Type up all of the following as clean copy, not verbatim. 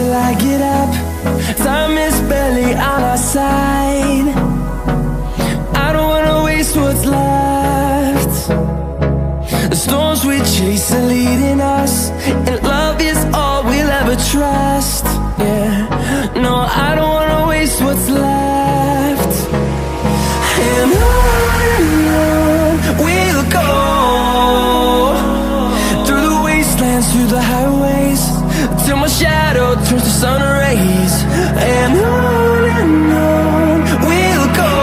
till I get up. Time is barely on our side. I don't wanna waste what's left. The storms we chase are leading us, and love is all we'll ever trust. Yeah, no, I don't wanna waste what's left. And on we'll go, through the wastelands, through the highways, till my shadow turns to sun rays. And on we'll go,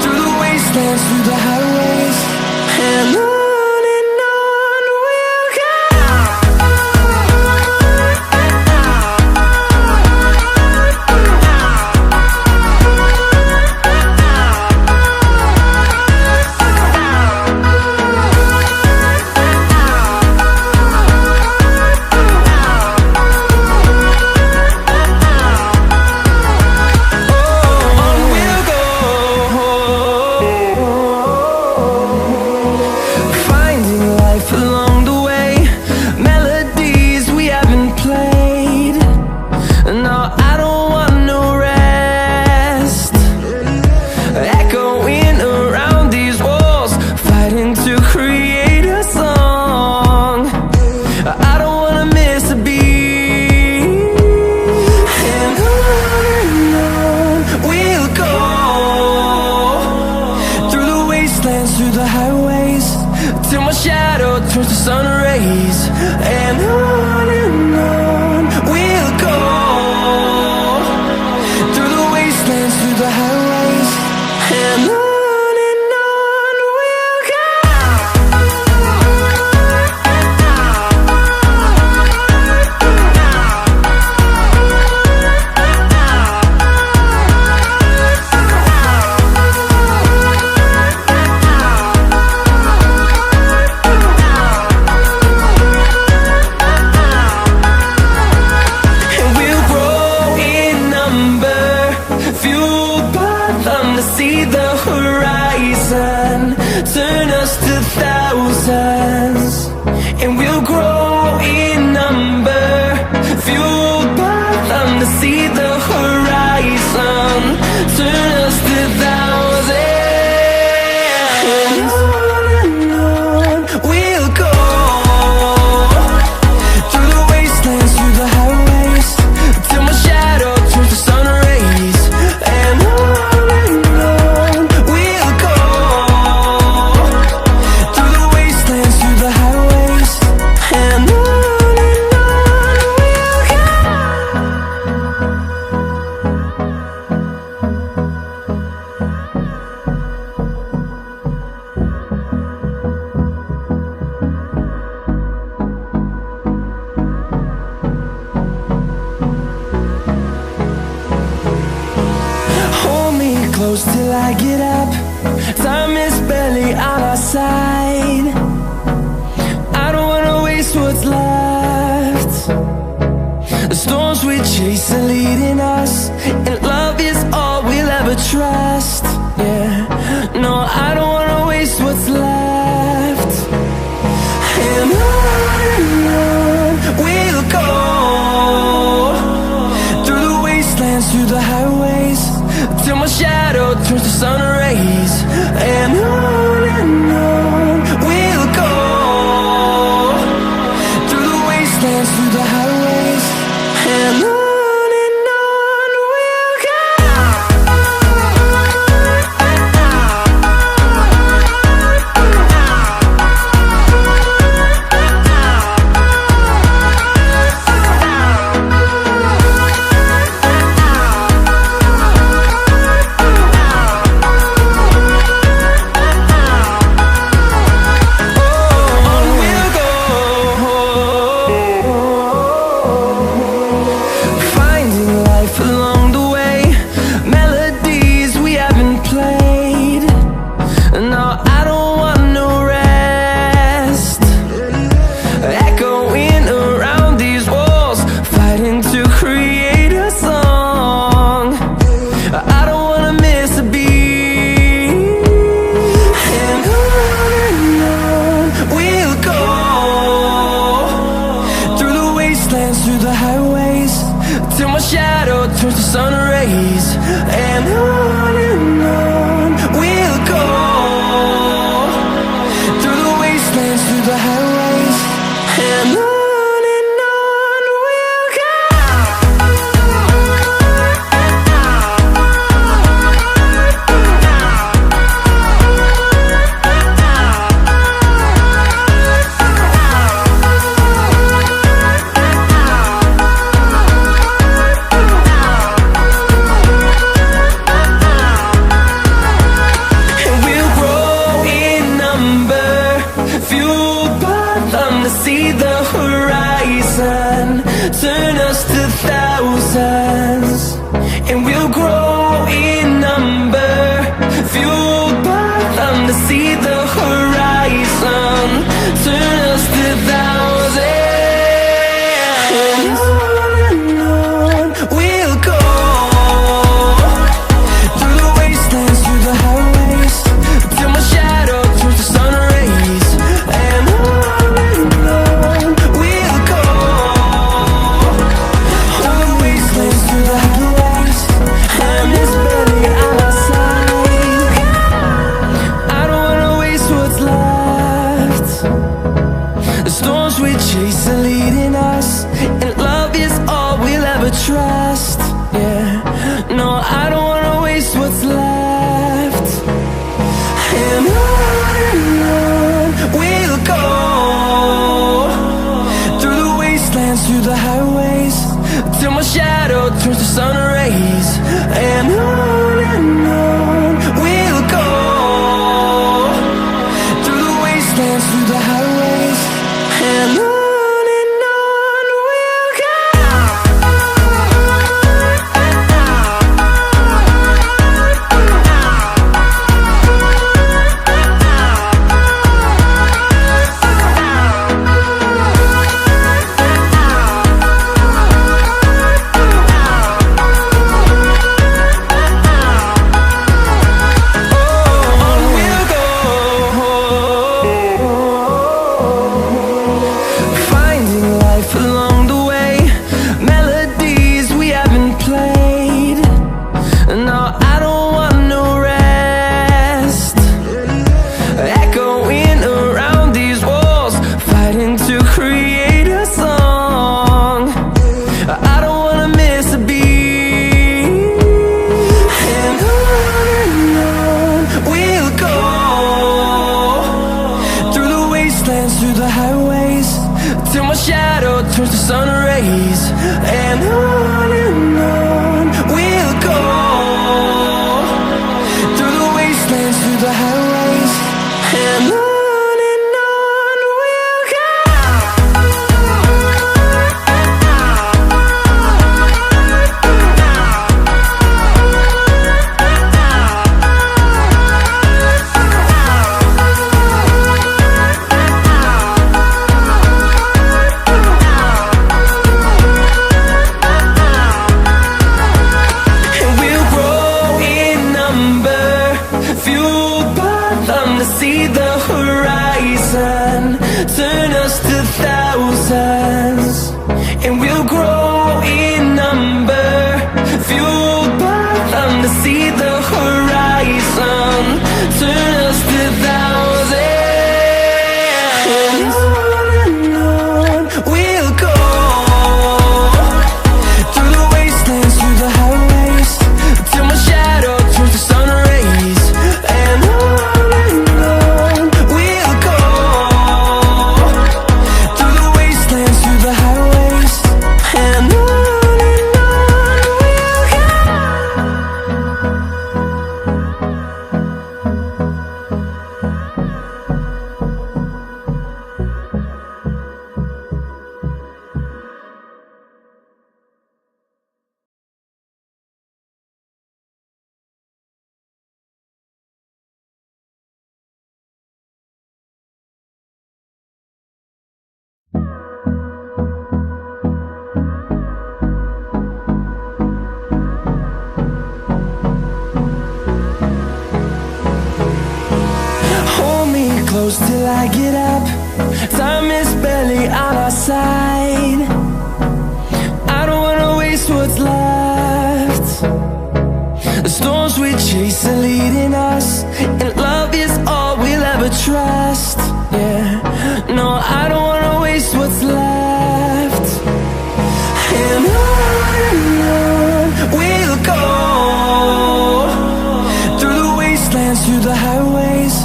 through the wastelands, through the highways, and on we'll go. Through the highways, till my shadow turns to sun rays. And on we'll go, through the wastelands, through the highways, and on we'll go. See the horizon, turn us to thousands, and we'll grow in number, fueled by them. To see the horizon, turn us to thousands, and on we'll go, through the wastelands, through the highways, till my shadow turns to sun rays. And close till I get up. Time is barely on our side. I don't wanna waste what's left. The storms we chase are leading us, and love is all we'll ever trust. Yeah, no, I don't wanna waste what's left. And on we'll go, through the wastelands, through the highways, till my shadow turns to sun rays. And on we'll go, through the wastelands, through the highways, and on. my shadow turns to sun rays. And on we'll go, through the wastelands, through the highways. And on we'll go. See the horizon, turn us to thousands, and we'll grow in number, fueled by them. To see the horizon, turn us to thousands, and on we'll go, through the wastelands, through the highways, till my shadow turns to sun rays. And chase are leading us, and love is all we'll ever trust. Yeah, no, I don't wanna waste what's left. And on we'll go, through the wastelands, through the highways, till my shadow turns to sun rays. And on we'll go, through the wastelands, through the highways. And on. Through the highways, till my shadow turns to sun rays. And on we'll go, through the wastelands, through the highways. And on. See the horizon, turn us to thousands, and we'll grow in number, fueled by them. To see the horizon, turn us to thousands, and on we'll go, through the wastelands, through the highways, till my shadow turns to sun rays. And on close till I get up. Time is barely on our side. I don't wanna waste what's left. chase the leading us, and love is all we'll ever trust. Yeah, no, I don't wanna waste what's left. And on we'll go, through the wastelands, through the highways,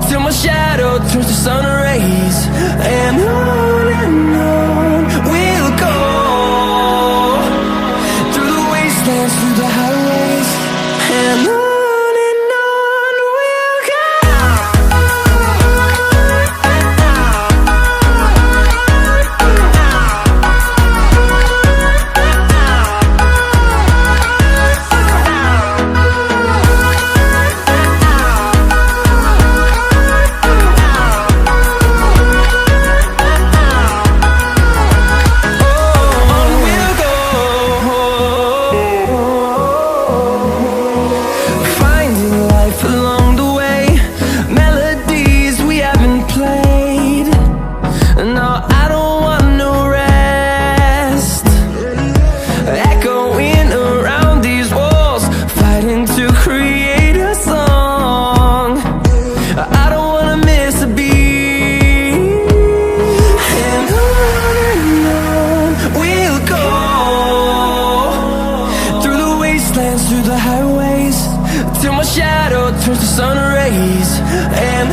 till my shadow turns to sun rays. And on we'll go, through the wastelands, through the highways, and on we'll go. Through the highways, till my shadow turns to sun rays. And